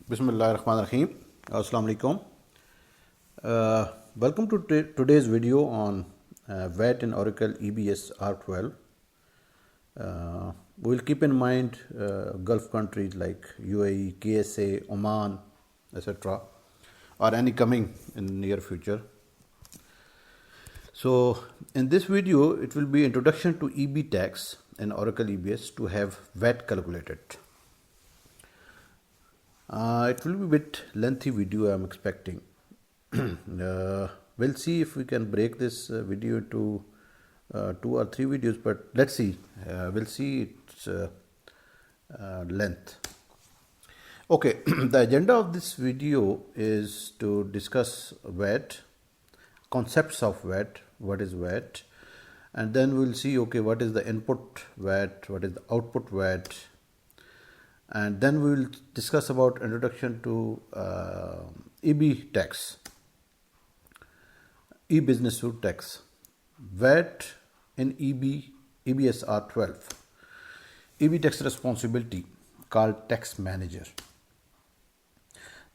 Bismillahirrahmanirrahim. Assalamu alaikum. Welcome to today's video on VAT in Oracle EBS R12. We will keep in mind Gulf countries like UAE, KSA, Oman, etc. or any coming in near future. So in this video, it will be introduction to ebTAX in Oracle EBS to have VAT calculated. It will be a bit lengthy video, I am expecting. We'll see if we can break this video into 2 or 3 videos, but let's see. We'll see its length. Okay, the agenda of this video is to discuss VAT, concepts of VAT, what is VAT, and then we'll see, okay, what is the input VAT, what is the output VAT, and then we will discuss about introduction to ebTAX, e-business suite tax, VAT in EBS R12, ebTAX responsibility called tax manager.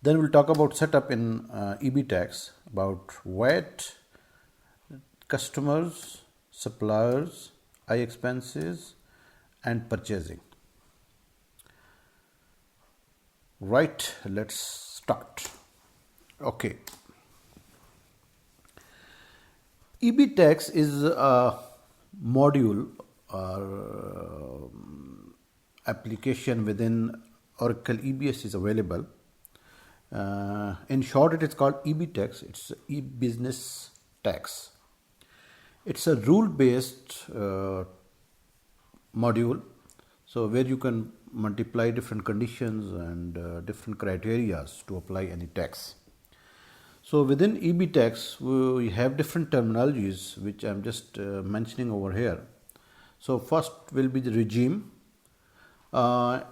Then we'll talk about setup in ebTAX, about VAT, customers, suppliers, iExpenses, and purchasing. Right, let's start. Okay. ebTAX is a module or application within Oracle EBS is available. In short, it is called ebTAX. It's e-business tax. It's a rule-based module, so where you can multiply different conditions and different criteria to apply any tax. So within ebTAX, we have different terminologies which I'm just mentioning over here. So first will be the regime. A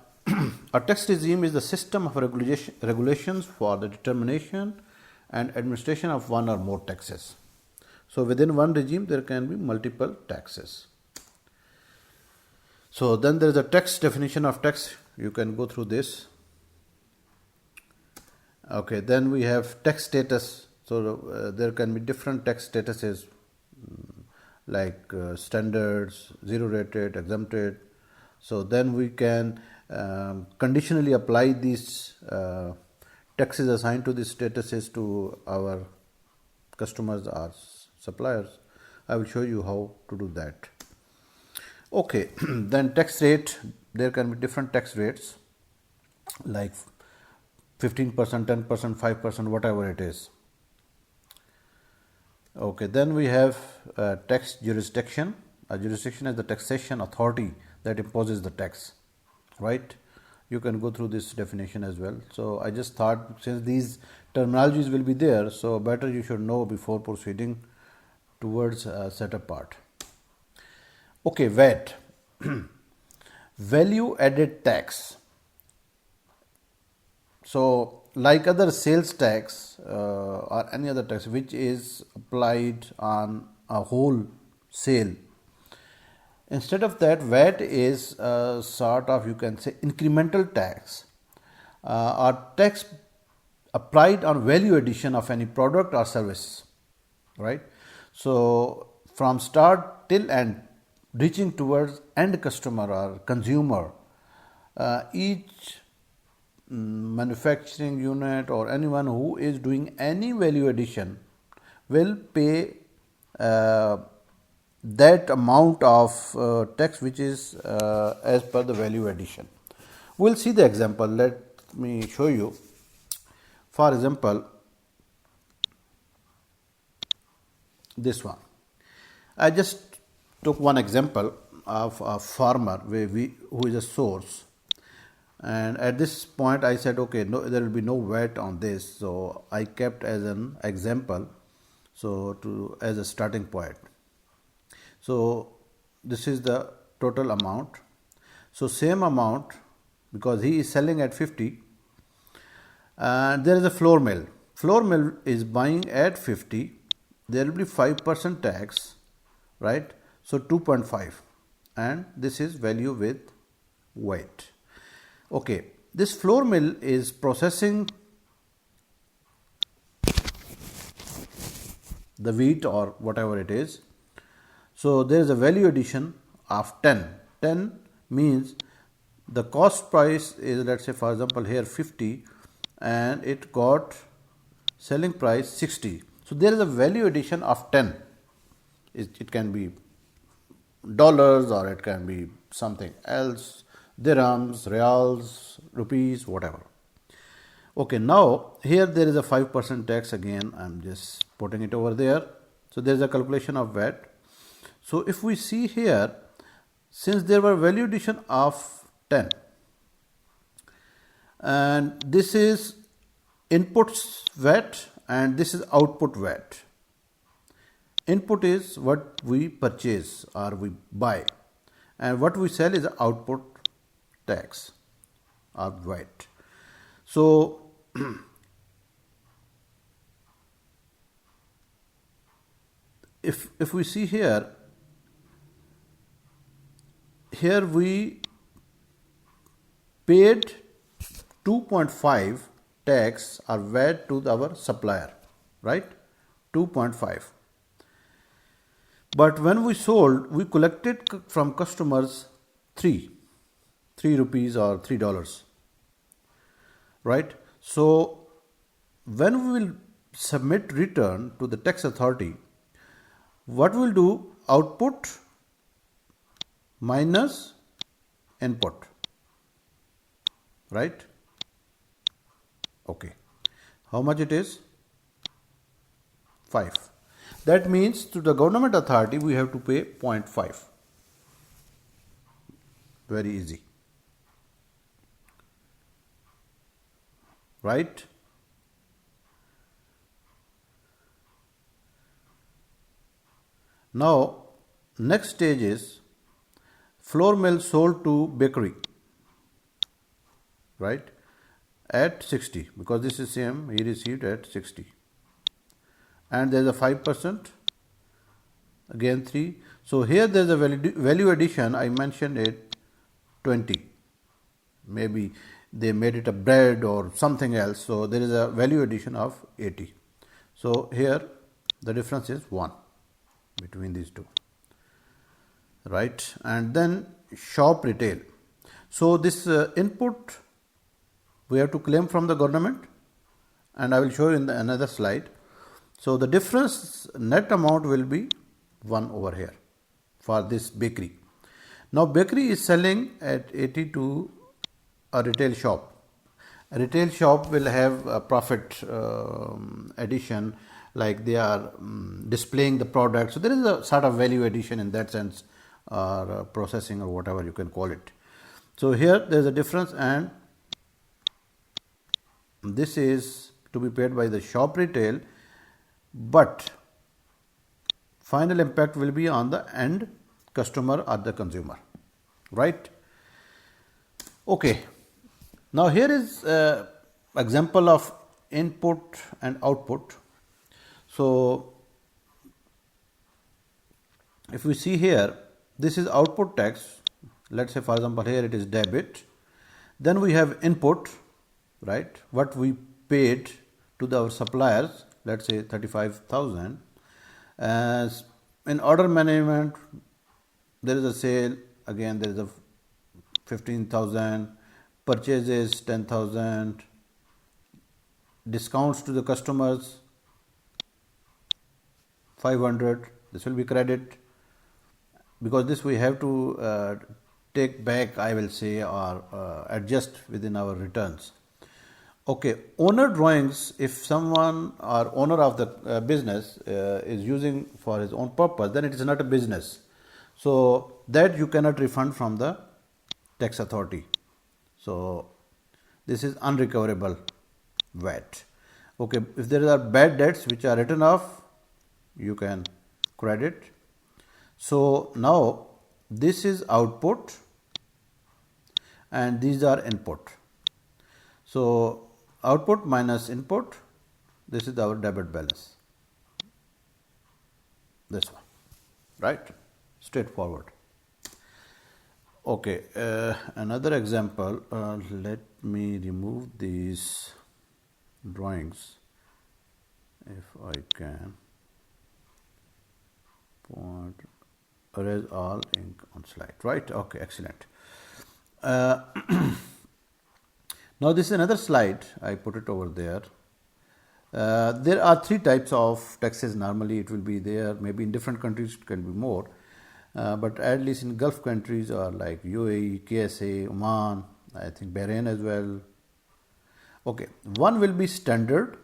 tax regime is the system of regulations for the determination and administration of one or more taxes. So within one regime, there can be multiple taxes. So then there is a tax definition of tax. You can go through this. Okay, then we have tax status. So there can be different tax statuses like standards, zero rated, exempted. So then we can conditionally apply these taxes assigned to these statuses to our customers or suppliers. I will show you how to do that. Okay, then tax rate, there can be different tax rates like 15%, 10%, 5%, whatever it is. Okay, then we have tax jurisdiction. A jurisdiction is the taxation authority that imposes the tax, right? You can go through this definition as well. So I just thought, since these terminologies will be there, so better you should know before proceeding towards setup part. Okay, VAT, value added tax. So like other sales tax or any other tax which is applied on a whole sale, instead of that, VAT is a sort of, you can say, incremental tax or tax applied on value addition of any product or service, right? So from start till end, reaching towards end customer or consumer, each manufacturing unit or anyone who is doing any value addition will pay that amount of tax which is as per the value addition. We'll see the example. Let me show you. For example, this one. I just took one example of a farmer who is a source, and at this point I said, okay, no, there will be no VAT on this, so I kept as an example, so as a starting point. So this is the total amount. So same amount, because he is selling at 50, and there is a floor mill. Floor mill is buying at 50. There will be 5% tax, right? So 2.5, and this is value with VAT. Okay, This flour mill is processing the wheat or whatever it is. So there is a value addition of 10. 10 means the cost price is, let's say for example here 50, and it got selling price 60. So there is a value addition of 10. It can be dollars or it can be something else, dirhams, reals, rupees, whatever. Okay, now here there is a 5% tax again. I'm just putting it over there. So there is a calculation of VAT. So if we see here, since there were value addition of 10, and this is inputs VAT and this is output VAT. Input is what we purchase or we buy, and what we sell is output tax or VAT. So if we see here we paid 2.5 tax or VAT to our supplier, right? 2.5. But when we sold, we collected from customers 3 rupees or $3, right? So when we will submit return to the tax authority, what we'll do, output minus input, right? Okay. How much it is? 5. That means to the government authority we have to pay 0.5. Very easy. Right? Now, next stage is flour mill sold to bakery, right? At 60, because this is same, he received at 60. And there is a 5%, again 3. So here there is a value addition, I mentioned it 20. Maybe they made it a bread or something else, so there is a value addition of 80. So here the difference is 1 between these two, right? And then shop retail. So this input we have to claim from the government, and I will show you in another slide. So the difference net amount will be 1 over here for this bakery. Now bakery is selling at 80 to a retail shop. A retail shop will have a profit addition, like they are displaying the product. So there is a sort of value addition in that sense, or processing or whatever you can call it. So here there is a difference, and this is to be paid by the shop retail, but final impact will be on the end customer or the consumer, right? Okay, now here is example of input and output. So if we see here, this is output tax. Let's say for example here it is debit. Then we have input, right? What we paid to our suppliers, let's say 35,000. As in order management, there is a sale, again there is a 15,000, purchases 10,000, discounts to the customers 500. This will be credit, because this we have to take back, I will say, or adjust within our returns. Okay, owner drawings, if someone or owner of the business is using for his own purpose, then it is not a business. So that you cannot refund from the tax authority. So this is unrecoverable VAT. Okay, if there are bad debts which are written off, you can credit. So now this is output and these are input. So output minus input, this is our debit balance. This one, right? Straightforward. Okay, another example, let me remove these drawings if I can. Point, erase all ink on slide, right? Okay, excellent. Now this is another slide, I put it over there. There are three types of taxes. Normally it will be there, maybe in different countries it can be more, but at least in Gulf countries or like UAE, KSA, Oman, I think Bahrain as well. Okay, one will be standard.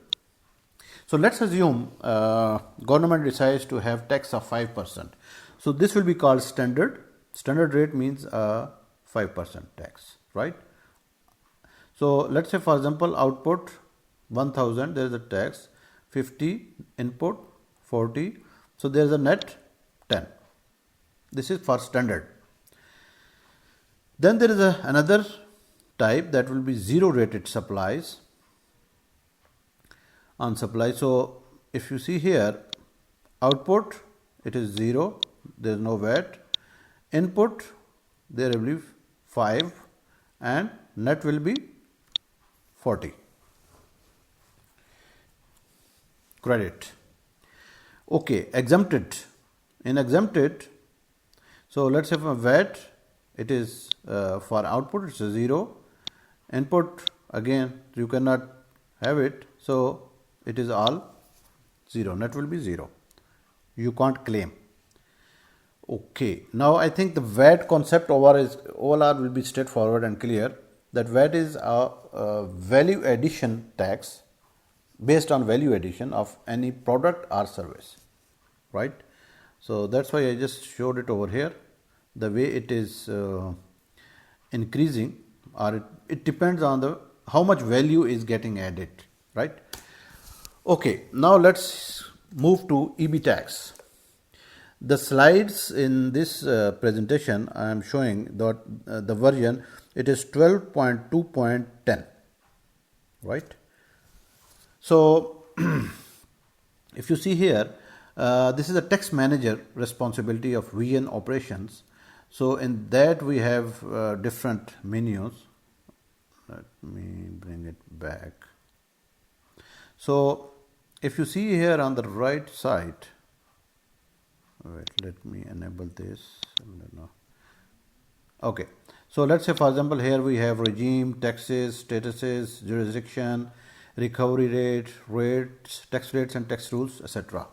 So let's assume government decides to have tax of 5%. So this will be called standard. Standard rate means 5% tax, right? So let's say, for example, output 1000, there is a tax, 50 input, 40. So there is a net 10. This is for standard. Then there is another type that will be zero rated supplies on supply. So if you see here, output it is 0, there is no VAT. Input there will be 5 and net will be 40. Credit. Okay, exempted. In exempted, so let's say for VAT it is for output it's a 0. Input again you cannot have it, so it is all 0. Net will be 0. You can't claim. Okay, now I think the VAT concept overall will be straightforward and clear. That VAT is a value addition tax based on value addition of any product or service, right? So that's why I just showed it over here. The way it is increasing, or it depends on how much value is getting added, right? Okay, now let's move to ebTAX. The slides in this presentation I am showing that the version it is 12.2.10, right? So if you see here, this is a tax manager responsibility of VN operations. So in that we have different menus. Let me bring it back. So if you see here on the right side, wait, let me enable this. Okay, so let's say for example here we have regime, taxes, statuses, jurisdiction, recovery rate, rates, tax rates and tax rules, etc.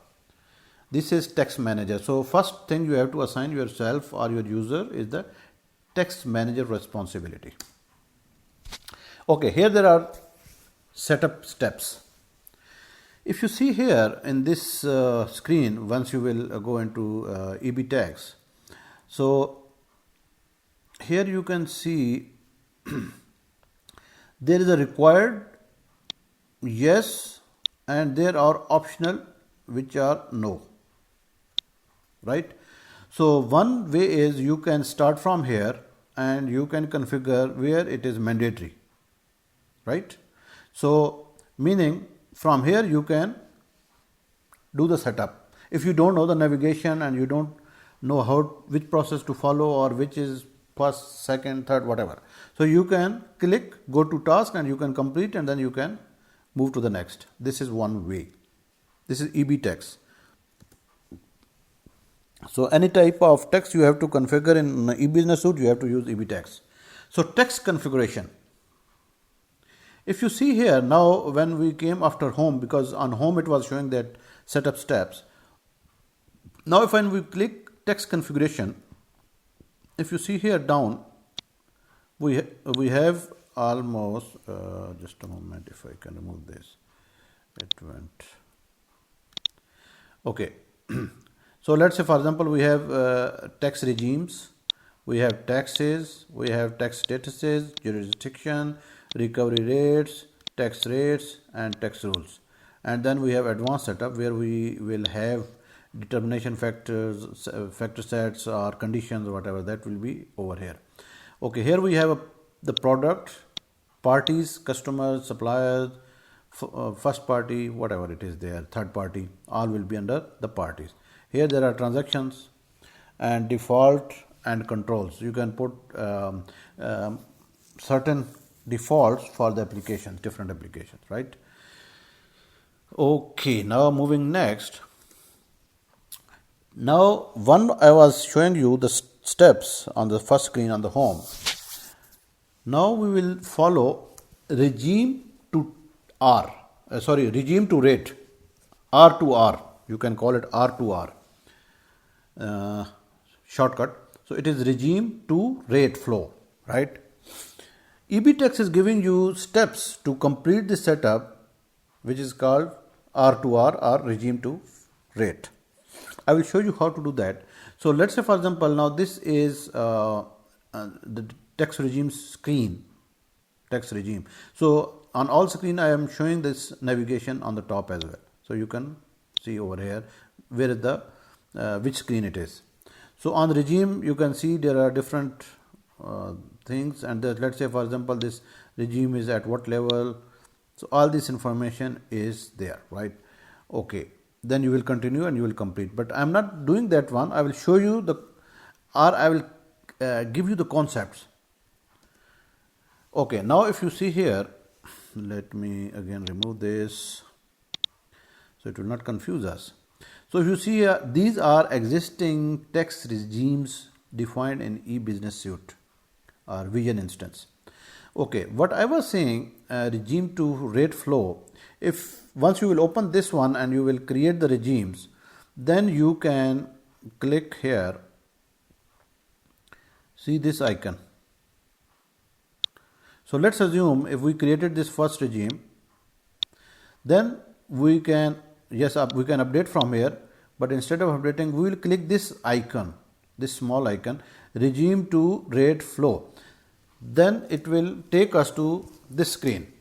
This is tax manager. So first thing you have to assign yourself or your user is the tax manager responsibility. Okay, here there are setup steps. If you see here in this screen, once you will go into ebTAX, so here you can see there is a required yes and there are optional which are no, right? So one way is you can start from here and you can configure where it is mandatory, right? So meaning from here you can do the setup. If you don't know the navigation and you don't know which process to follow or which is first, second, third, whatever, so you can click go to task and you can complete and then you can move to the next. This is one way. This is ebTAX. So any type of tax you have to configure in e-business suite, you have to use ebTAX. So tax configuration. If you see here now, when we came after home, because on home it was showing that setup steps. Now if when we click tax configuration, if you see here down, we have almost just a moment, if I can remove this, it went. Okay. So let's say for example we have tax regimes, we have taxes, we have tax statuses, jurisdiction, recovery rates, tax rates and tax rules, and then we have advanced setup where we will have determination factors, factor sets or conditions or whatever, that will be over here. Okay, here we have the product, parties, customers, suppliers, first party, whatever it is there, third party, all will be under the parties. Here there are transactions and default and controls. You can put certain defaults for the applications, different applications, right? Okay, now moving next. Now, I was showing you the steps on the first screen on the home. Now we will follow regime to regime to rate, R to R. You can call it R to R shortcut. So it is regime to rate flow, right? ebTAX is giving you steps to complete the setup, which is called R to R or regime to rate. I will show you how to do that. So let's say, for example, now this is the tax regime screen, tax regime. So on all screen I am showing this navigation on the top as well. So you can see over here where is the which screen it is. So on regime you can see there are different things, and let's say, for example, this regime is at what level. So all this information is there, right? Okay, then you will continue and you will complete, but I am not doing that one. I will show you I will give you the concepts. Okay, now if you see here, let me again remove this so it will not confuse us. So if you see here, these are existing tax regimes defined in e-business suite or vision instance. Okay, what I was saying, regime to rate flow, if once you will open this one and you will create the regimes, then you can click here, see this icon. So let's assume if we created this first regime, then we can update from here, but instead of updating we will click this icon, this small icon, regime to rate flow. Then it will take us to this screen,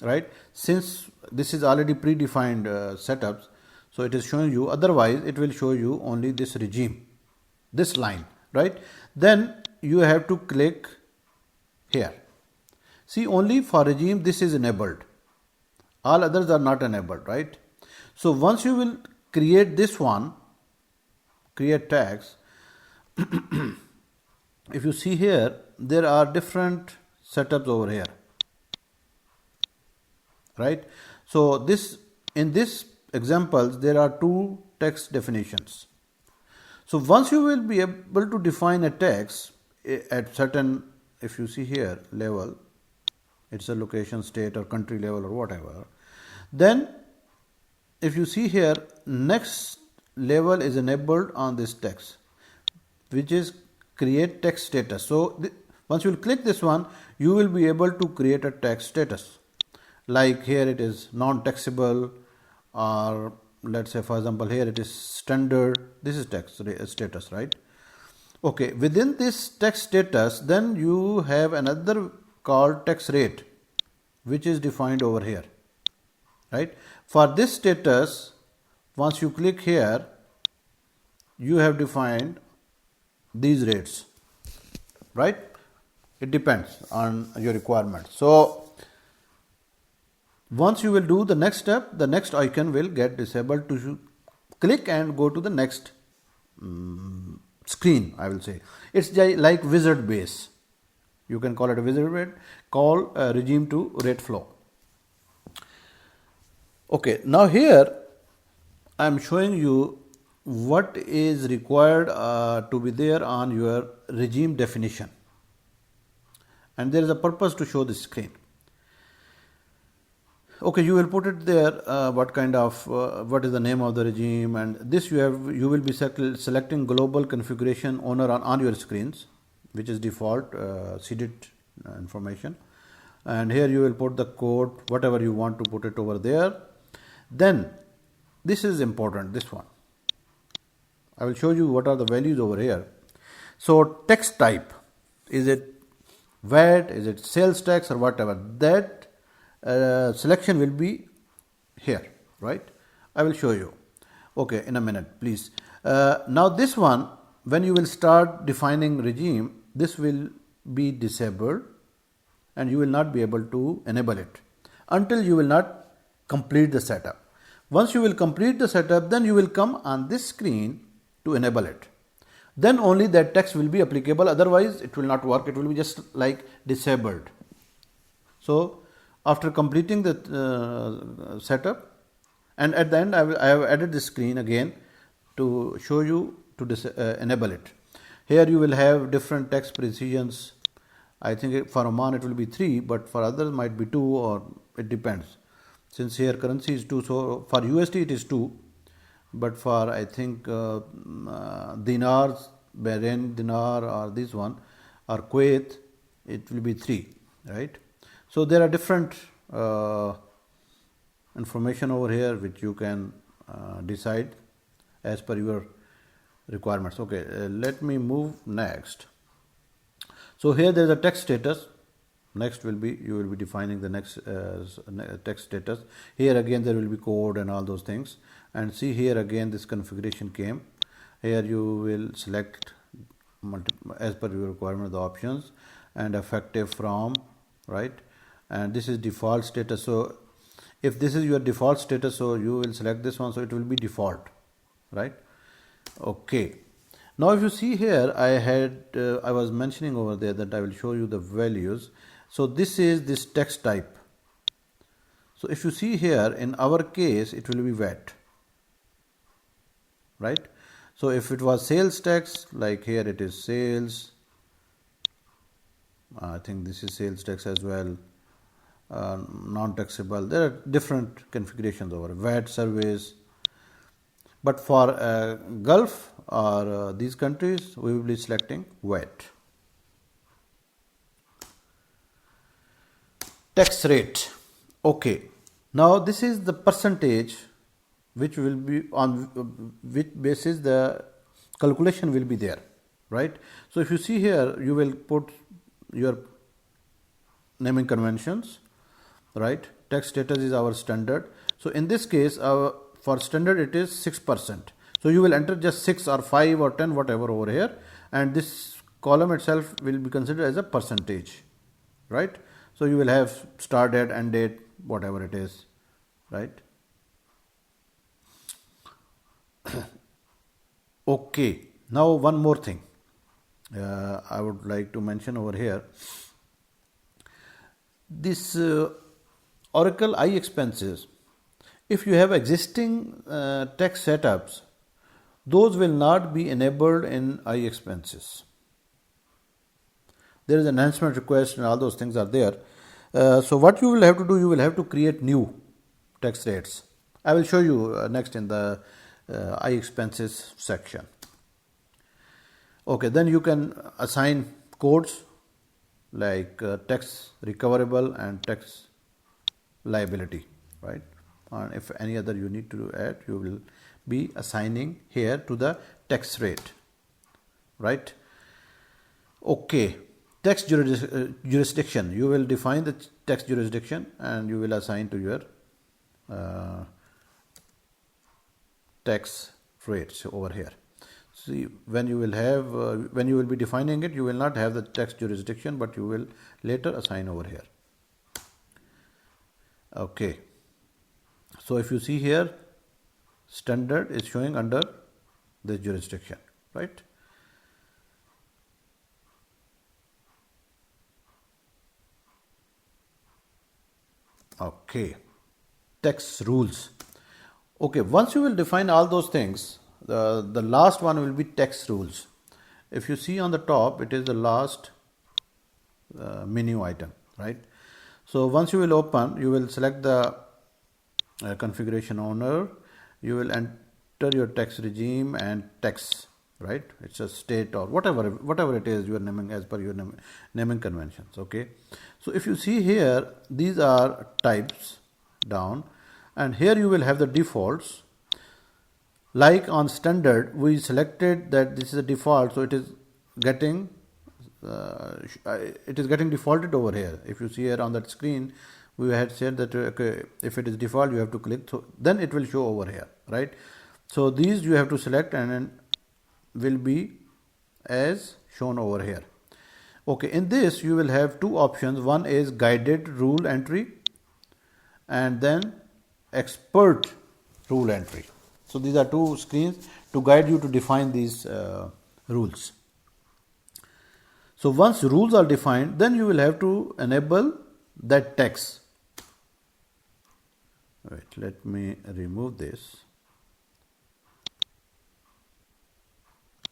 right? Since this is already predefined setups, so it is showing you, otherwise it will show you only this regime, this line, right? Then you have to click here. See, only for regime this is enabled, all others are not enabled, right? So once you will create this one, create tax, if you see here, there are different setups over here, right? So in this examples there are two tax definitions. So once you will be able to define a tax at certain, if you see here, level, it's a location, state or country level or whatever, then if you see here, next level is enabled on this tax, which is create tax status. So once you will click this one, you will be able to create a tax status. Like here it is non-taxable, or let's say, for example, here it is standard. This is tax status, right? Okay, within this tax status, then you have another called tax rate, which is defined over here, right? For this status, once you click here, you have defined these rates, right? It depends on your requirement. So once you will do the next step, the next icon will get disabled. To click and go to the next screen, I will say. It's like wizard base. You can call it a wizard base, call regime to rate flow. Okay, now here I am showing you what is required to be there on your regime definition, and there is a purpose to show this screen. Okay, you will put it there, what kind of what is the name of the regime, and this you will be selecting global configuration owner on your screens, which is default seeded information, and here you will put the code, whatever you want to put it over there. Then this is important, this one. I will show you what are the values over here. So tax type, is it VAT, is it sales tax or whatever, that selection will be here, right? I will show you. Okay, in a minute, please. Now this one, when you will start defining regime, this will be disabled and you will not be able to enable it until you will not complete the setup. Once you will complete the setup, then you will come on this screen to enable it. Then only that tax will be applicable, otherwise it will not work. It will be just like disabled. So after completing the setup, and at the end I have added the screen again to show you to enable it. Here you will have different tax precisions. I think for Oman it will be 3, but for others might be 2, or it depends. Since here currency is 2, so for USD it is 2, but for I think dinars, Bahrain dinar, or this one, or Kuwait, it will be 3, right? So there are different information over here which you can decide as per your requirements. Okay, let me move next. So here there is a tax status. Next will be, you will be defining the next tax status. Here again there will be code and all those things. And see here again this configuration came. Here you will select as per your requirement the options and effective from, right? And this is default status. So if this is your default status, so you will select this one, so it will be default, right? Okay. Now if you see here, I was mentioning over there that I will show you the values. So this is this tax type. So if you see here, in our case it will be VAT, right? So if it was sales tax, like here it is sales, I think this is sales tax as well, non-taxable. There are different configurations over VAT service. But for Gulf or these countries, we will be selecting VAT. Tax rate. Okay. Now this is the percentage which will be on which basis the calculation will be there, right? So if you see here, you will put your naming conventions, right? Tax status is our standard. So in this case, for standard it is 6%. So you will enter just 6 or 5 or 10, whatever over here, and this column itself will be considered as a percentage, right? So you will have start date, end date, whatever it is, right? Okay. Now one more thing I would like to mention over here. This Oracle iExpenses, if you have existing tax setups, those will not be enabled in iExpenses. There is an enhancement request and all those things are there. So what you will have to do, you will have to create new tax rates. I will show you next in the iExpenses section. Okay, then you can assign codes like tax recoverable and tax liability, right? And if any other you need to add, you will be assigning here to the tax rate, right? Okay, tax jurisdiction. You will define the tax jurisdiction and you will assign to your tax rates over here. See, when you will have when you will be defining it, you will not have the tax jurisdiction, but you will later assign over here. Okay. So if you see here, standard is showing under this jurisdiction, right? Okay. Tax rules. Okay, once you will define all those things, the last one will be tax rules. If you see on the top, it is the last menu item, right? So once you will open, you will select the configuration owner, you will enter your tax regime and tax, right? It's a state or whatever it is you are naming as per your naming conventions. Okay, so if you see here, these are types down, and here you will have the defaults. Like on standard, we selected that this is a default, so it is getting defaulted over here. If you see here on that screen, we had said that okay, if it is default, you have to click, so then it will show over here, right? So these you have to select and then will be as shown over here. Okay, in this you will have two options. One is guided rule entry and then expert rule entry. So these are two screens to guide you to define these rules. So once rules are defined, then you will have to enable that tax. Wait, let me remove this.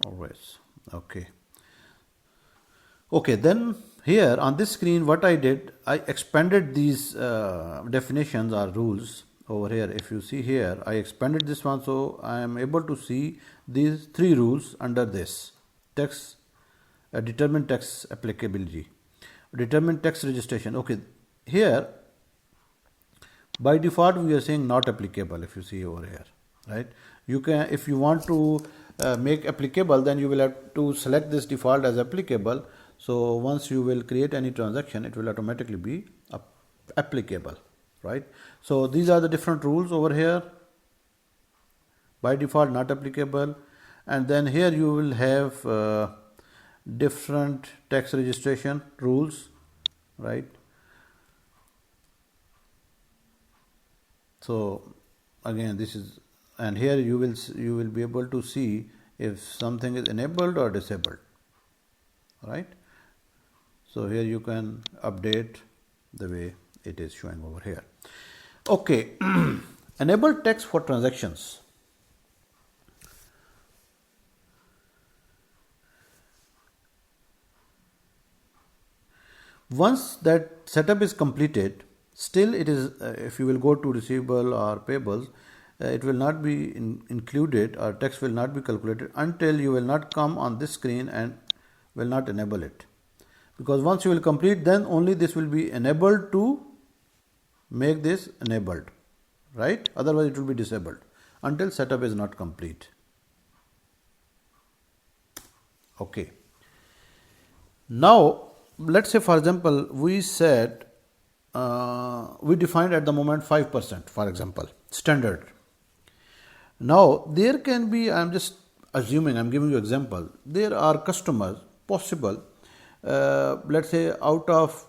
Always. Okay. Okay, then here on this screen, what I did, I expanded these definitions or rules over here. If you see here, I expanded this one, so I am able to see these three rules under this tax, determine tax applicability, determine tax registration. Okay, here by default we are saying not applicable. If you see over here, right, you can, if you want to make applicable, then you will have to select this default as applicable. So once you will create any transaction, it will automatically be applicable, right? So these are the different rules over here. By default not applicable, and then here you will have different tax registration rules, right? So again, this is, and here you will be able to see if something is enabled or disabled, right? So here you can update the way it is showing over here. Okay, enable tax for transactions. Once that setup is completed, still it is, if you will go to receivable or payables, it will not be included, or tax will not be calculated until you will not come on this screen and will not enable it. Because once you will complete, then only this will be enabled to make this enabled, right? Otherwise it will be disabled until setup is not complete. Okay. Now let's say, for example, we said we defined at the moment 5%, for example, standard. Now there can be, I'm just assuming, I'm giving you example, there are customers possible, let's say out of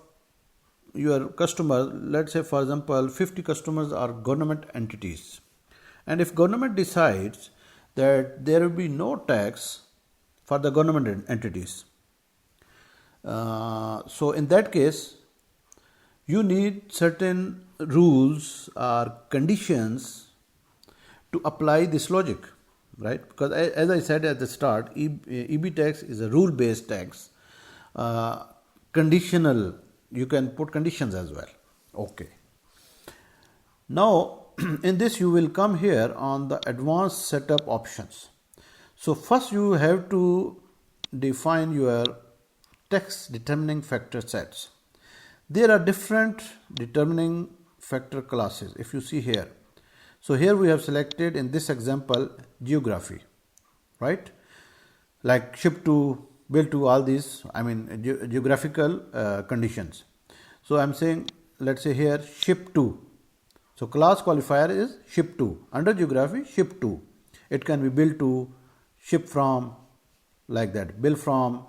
your customer, let's say for example 50 customers are government entities, and if government decides that there will be no tax for the government entities, so in that case you need certain rules or conditions to apply this logic, right? Because as I said at the start, ebTAX is a rule-based tax, conditional. You can put conditions as well. Okay. Now in this you will come here on the advanced setup options. So first you have to define your tax determining factor sets. There are different determining factor classes. If you see here, so here we have selected in this example geography, right? Like ship to, bill to, all these, I mean geographical conditions. So I'm saying, let's say here ship to. So class qualifier is ship to. Under geography, ship to. It can be bill to, ship from, like that, bill from.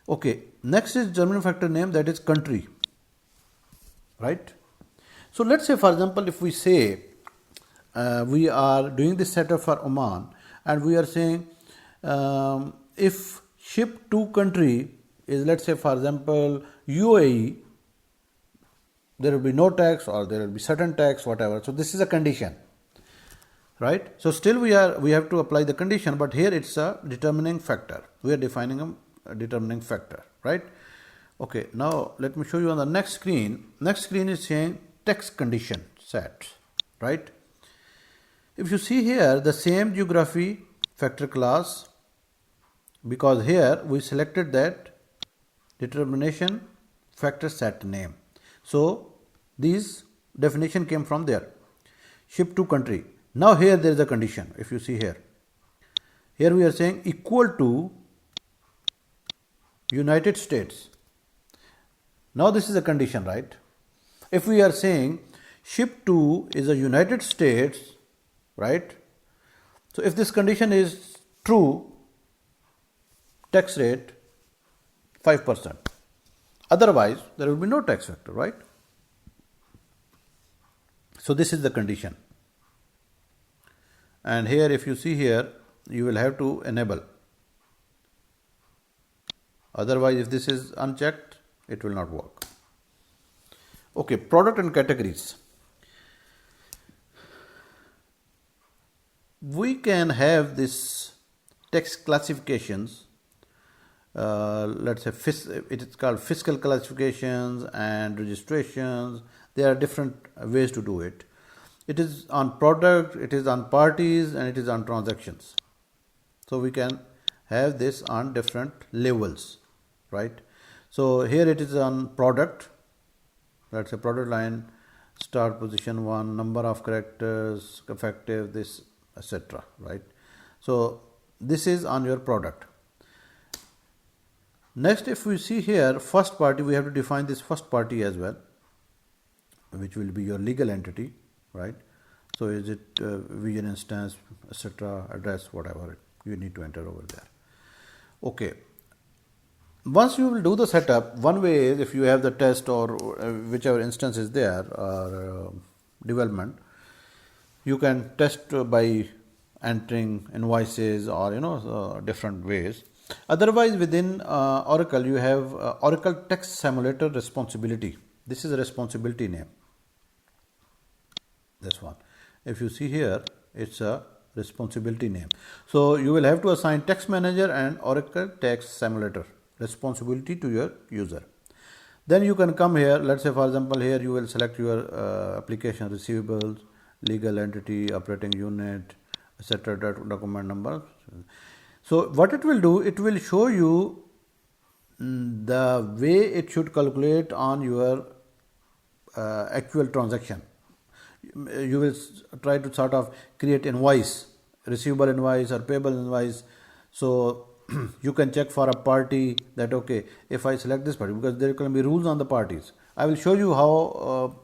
Okay, next is determining factor name, that is country, right? So let's say for example, if we say we are doing this setup for Oman, and we are saying if ship to country is, let's say for example UAE, there will be no tax or there will be certain tax, whatever. So this is a condition, right? So still we have to apply the condition, but here it's a determining factor. We are defining a determining factor, right? Okay, now let me show you on the next screen. Next screen is saying tax condition set, right? If you see here, the same geography factor class, because here we selected that determination factor set name. So these definition came from there. Ship to country. Now here there is a condition. If you see here, here we are saying equal to United States. Now this is a condition, right? If we are saying ship to is a United States, right? So if this condition is true, tax rate 5%. Otherwise, there will be no tax factor, right? So this is the condition. And here, if you see here, you will have to enable. Otherwise, if this is unchecked, it will not work. Okay, product and categories. We can have this tax classifications. Let's say it is called fiscal classifications and registrations. There are different ways to do it. It is on product, it is on parties, and it is on transactions. So we can have this on different levels, right? So here it is on product. Let's say product line, start position 1, number of characters, effective, this, etc. Right? So this is on your product. Next, if we see here first party, we have to define this first party as well, which will be your legal entity, right? So is it vision instance, etc., address, whatever you need to enter over there. Okay. Once you will do the setup, one way is if you have the test or whichever instance is there or development, you can test by entering invoices or different ways. Otherwise, within Oracle, you have Oracle Tax Simulator Responsibility. This is a responsibility name. This one. If you see here, it's a responsibility name. So you will have to assign Tax Manager and Oracle Tax Simulator responsibility to your user. Then you can come here. Let's say, for example, here you will select your application receivables, legal entity, operating unit, etc. document number. So what it will do, it will show you the way it should calculate on your actual transaction. You will try to sort of create invoice, receivable invoice or payable invoice. So you can check for a party that, okay, if I select this party, because there can be rules on the parties. I will show you how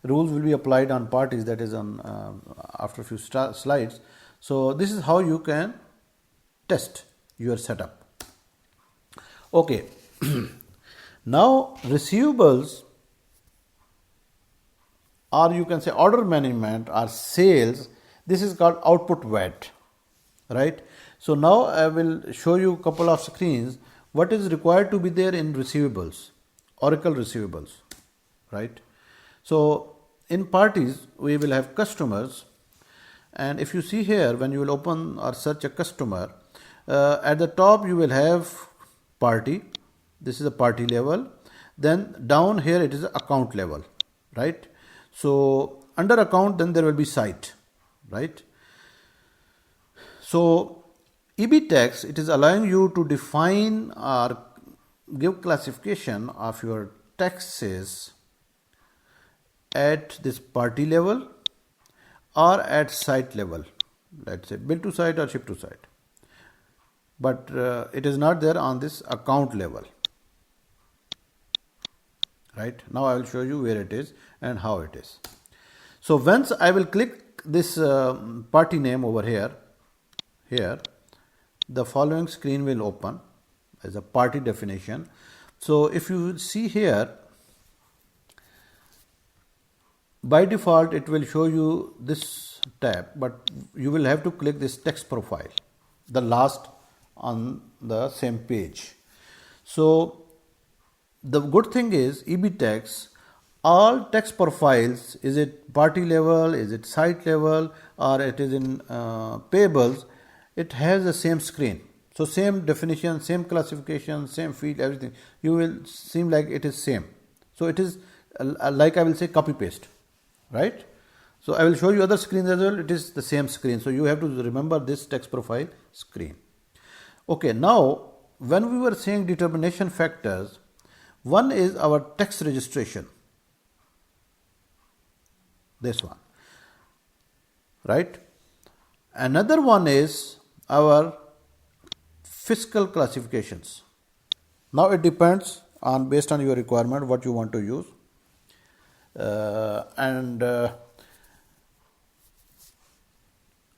rules will be applied on parties, that is on after a few slides. So this is how you can test your setup. Okay. Now receivables, or you can say order management or sales, this is called output VAT, right? So now I will show you a couple of screens what is required to be there in receivables, Oracle receivables, right? So in parties we will have customers, and if you see here, when you will open or search a customer, at the top you will have party. This is a party level. Then down here it is account level, right? So under account, then there will be site, right? So ebTAX, it is allowing you to define or give classification of your taxes at this party level or at site level. Let's say bill to site or ship to site. But it is not there on this account level. Right? Now I will show you where it is and how it is. So once I will click this party name over here, the following screen will open as a party definition. So if you see here, by default it will show you this tab, but you will have to click this tax profile, the last on the same page. So the good thing is ebTAX, all tax profiles, is it party level, is it site level, or it is in payables, it has the same screen. So same definition, same classification, same field, everything. You will seem like it is same. So it is like I will say copy paste, right? So I will show you other screens as well. It is the same screen. So you have to remember this tax profile screen. Okay, now when we were saying determination factors, one is our tax registration, this one, right? Another one is our fiscal classifications. Now it depends on, based on your requirement, what you want to use.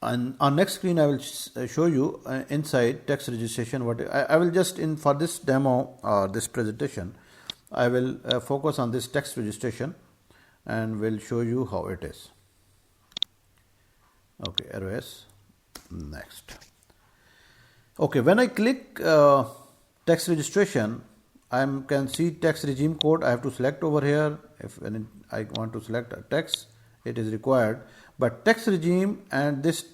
On next screen I will show you inside tax registration what I will just for this demo or this presentation I will focus on this tax registration and will show you how it is. Okay, ROS, next. Okay, when I click tax registration, can see tax regime code. I have to select over here. If I want to select a tax, it is required. But tax regime and this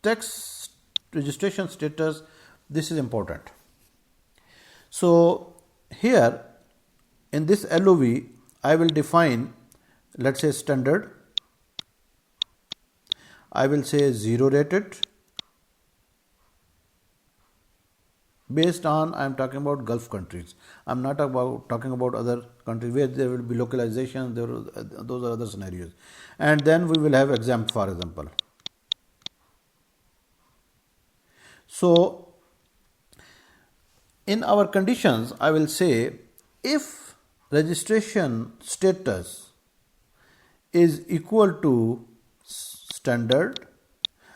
tax registration status, this is important. So here in this LOV, I will define, let's say standard. I will say 0 rated. Based on, I am talking about Gulf countries. I am not talking about other countries where there will be localization. Those are other scenarios. And then we will have exempt, for example. So in our conditions, I will say if registration status is equal to standard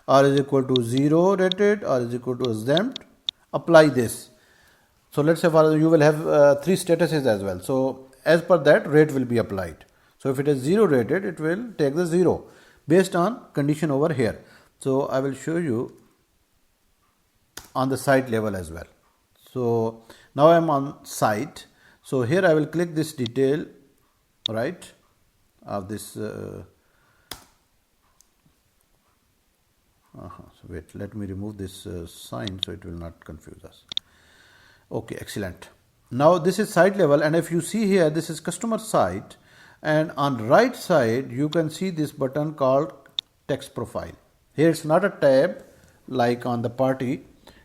or is equal to 0 rated or is equal to exempt, apply this. So let's say for example, you will have 3 statuses as well. So as per that, rate will be applied. So if it is 0 rated, it will take the 0 based on condition over here. So I will show you on the site level as well. So now I am on site. So here I will click this detail, right, of this. So wait, let me remove this sign so it will not confuse us. Okay, excellent. Now this is site level, and if you see here, this is customer site, and on right side you can see this button called tax profile. Here it's not a tab like on the party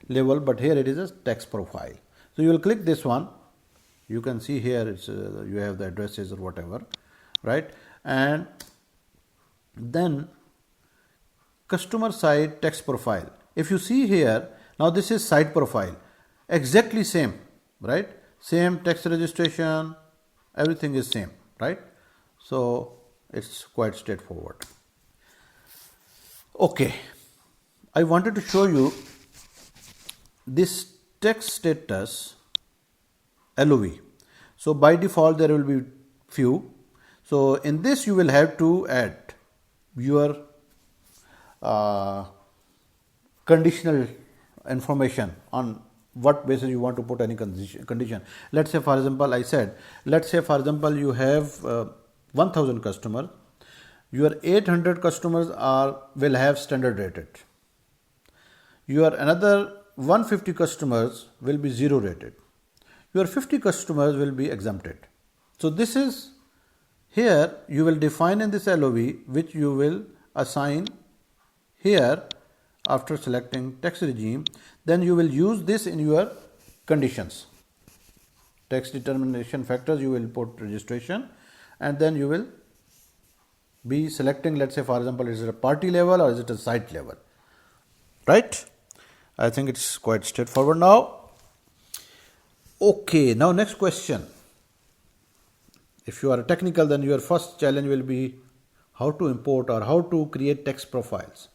level, but here it is a tax profile. So you will click this one. You can see here it's you have the addresses or whatever, right? And then customer side tax profile. If you see here, now this is site profile, exactly same, right? Same tax registration, everything is same, right? So it's quite straightforward. Okay, I wanted to show you this tax status LOV. So by default there will be few. So in this you will have to add your conditional information on what basis you want to put any condition. Let's say for example, I said, let's say for example you have 1000 customers, your 800 customers will have standard rated, your another 150 customers will be 0 rated, your 50 customers will be exempted. So this is, here you will define in this LOV which you will assign here after selecting tax regime. Then you will use this in your conditions. Tax determination factors, you will put registration, and then you will be selecting, let's say for example, is it a party level or is it a site level, right? I think it's quite straightforward now. Okay, now next question. If you are a technical, then your first challenge will be how to import or how to create tax profiles.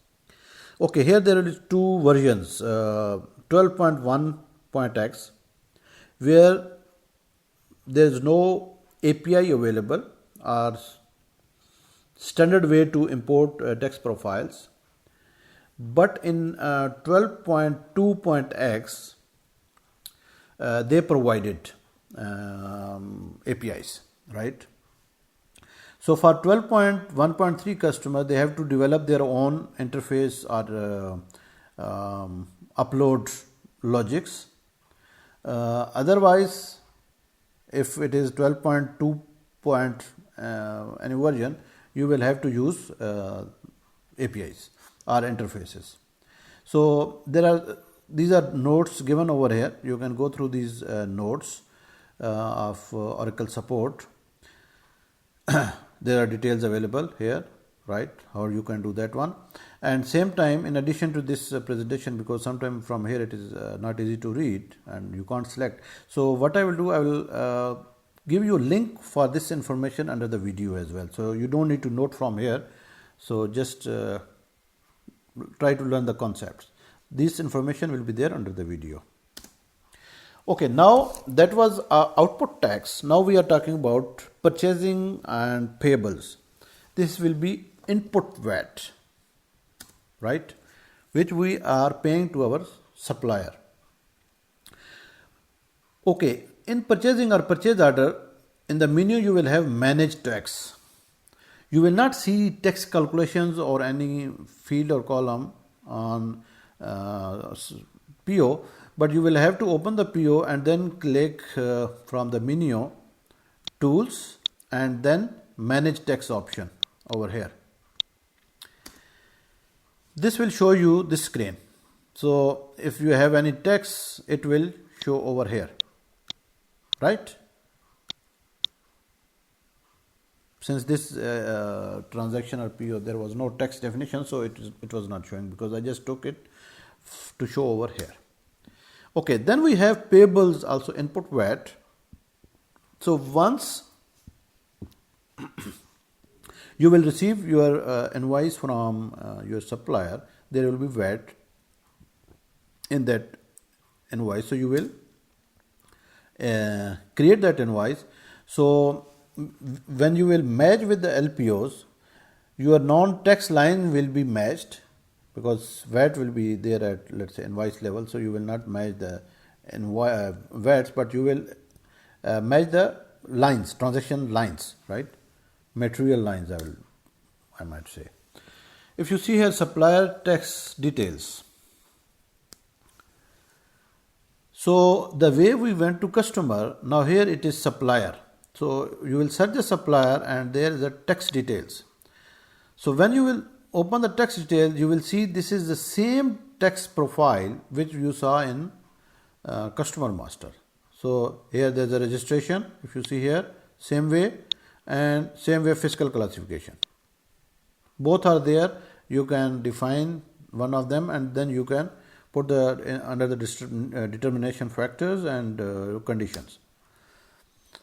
Okay, here there are 2 versions, 12.1.X, where there is no API available or standard way to import tax profiles. But in 12.2.X, they provided APIs, right? So for 12.1.3 customer, they have to develop their own interface or upload logics. Otherwise, if it is 12.2 any version, you will have to use APIs or interfaces. So these are notes given over here. You can go through these notes of Oracle support. There are details available here, right? How you can do that one. And same time, in addition to this presentation, because sometimes from here it is not easy to read and you can't select. So what I will do, I will give you a link for this information under the video as well. So you don't need to note from here. So just try to learn the concepts. This information will be there under the video. Okay, now that was output tax. Now we are talking about purchasing and payables. This will be input VAT, right, which we are paying to our supplier. Okay, In purchasing or purchase order, in the menu you will have manage tax. You will not see tax calculations or any field or column on PO, but you will have to open the PO and then click from the menu tools and then manage tax option over here. This will show you this screen. So if you have any tax, it will show over here, right? Since this transaction or PO, there was no tax definition, so it was not showing because I just took it to show over here. Okay, then we have payables, also input VAT. So once you will receive your invoice from your supplier, there will be VAT in that invoice. So you will create that invoice. So when you will match with the LPOs, your non-tax line will be matched because VAT will be there at, let's say, invoice level. So you will not match the VATs, but you will match the lines, transaction lines, right? Material lines, I might say. If you see here, supplier tax details. So the way we went to customer, now here it is supplier. So you will search the supplier and there is a tax details. So when you will open the tax details, you will see this is the same tax profile which you saw in customer master. So here there is a registration, if you see here, same way, and same way fiscal classification. Both are there. You can define one of them and then you can put under the determination factors and conditions.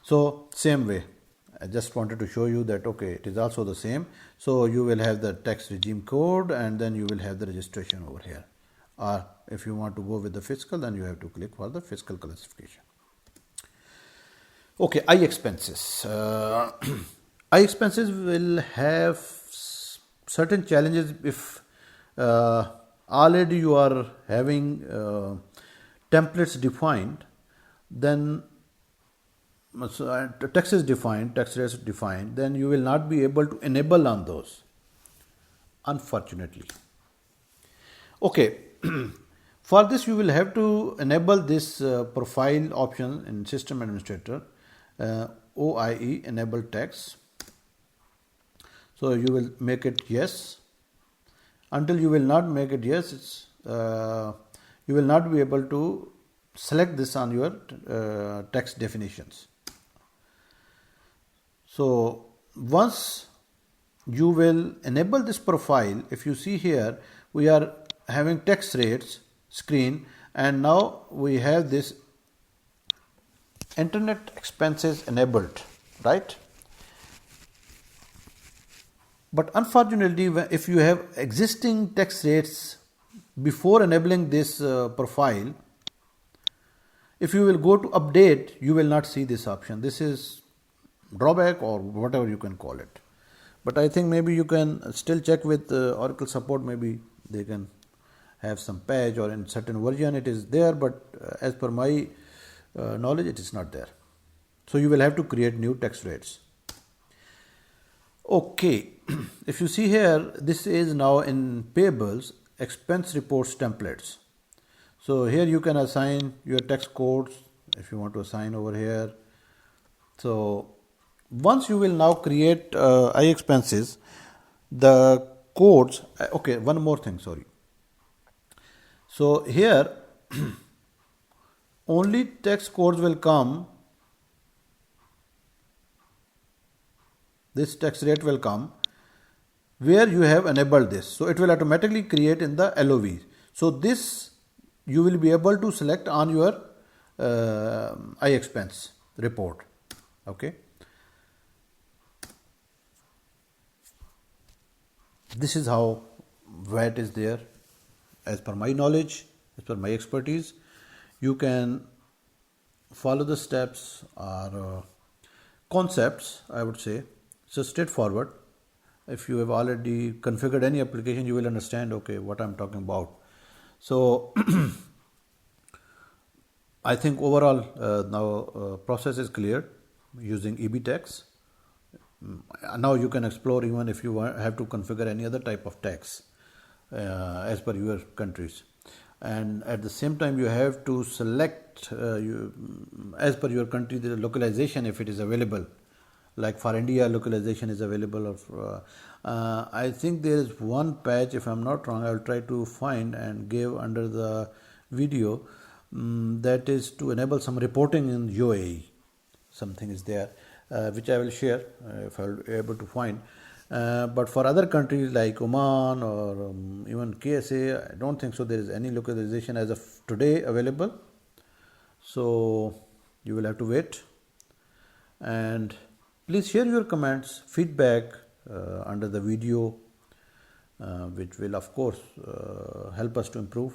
So same way, I just wanted to show you that, okay, it is also the same. So you will have the tax regime code and then you will have the registration over here. Or if you want to go with the fiscal, then you have to click for the fiscal classification. Okay, iExpenses. iExpenses will have certain challenges if already you are having templates defined, then tax is defined, tax rates defined, then you will not be able to enable on those, unfortunately. Okay, for this you will have to enable this profile option in System Administrator, OIE enable tax. So you will make it yes. Until you will not make it yes, you will not be able to select this on your tax definitions. So once you will enable this profile, if you see here, we are having tax rates screen and now we have this internet expenses enabled, right? But unfortunately, if you have existing tax rates before enabling this profile, if you will go to update, you will not see this option. This is drawback or whatever you can call it. But I think maybe you can still check with Oracle support. Maybe they can have some patch or in certain version it is there. But as per my knowledge, it is not there. So you will have to create new tax rates. Okay, if you see here, this is now in payables expense reports templates. So here you can assign your tax codes if you want to assign over here. So once you will now create iExpenses, the codes, okay, one more thing, sorry. So here only tax codes will come, this tax rate will come where you have enabled this. So it will automatically create in the LOV. So this you will be able to select on your iExpense report. Okay. This is how VAT is there. As per my knowledge, as per my expertise, you can follow the steps or concepts, I would say. So straightforward. If you have already configured any application, you will understand, okay, what I'm talking about. So I think overall now process is clear using ebTAX. Now you can explore even if you have to configure any other type of tax as per your countries. And at the same time you have to select as per your country the localization if it is available. Like for India, localization is available. I think there is one patch, if I'm not wrong, I'll try to find and give under the video, that is to enable some reporting in UAE. Something is there, which I will share if I'll be able to find. But for other countries like Oman or even KSA, I don't think so there is any localization as of today available. So you will have to wait. And please share your comments, feedback under the video, which will of course help us to improve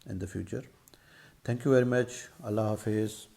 in the future. Thank you very much. Allah Hafiz.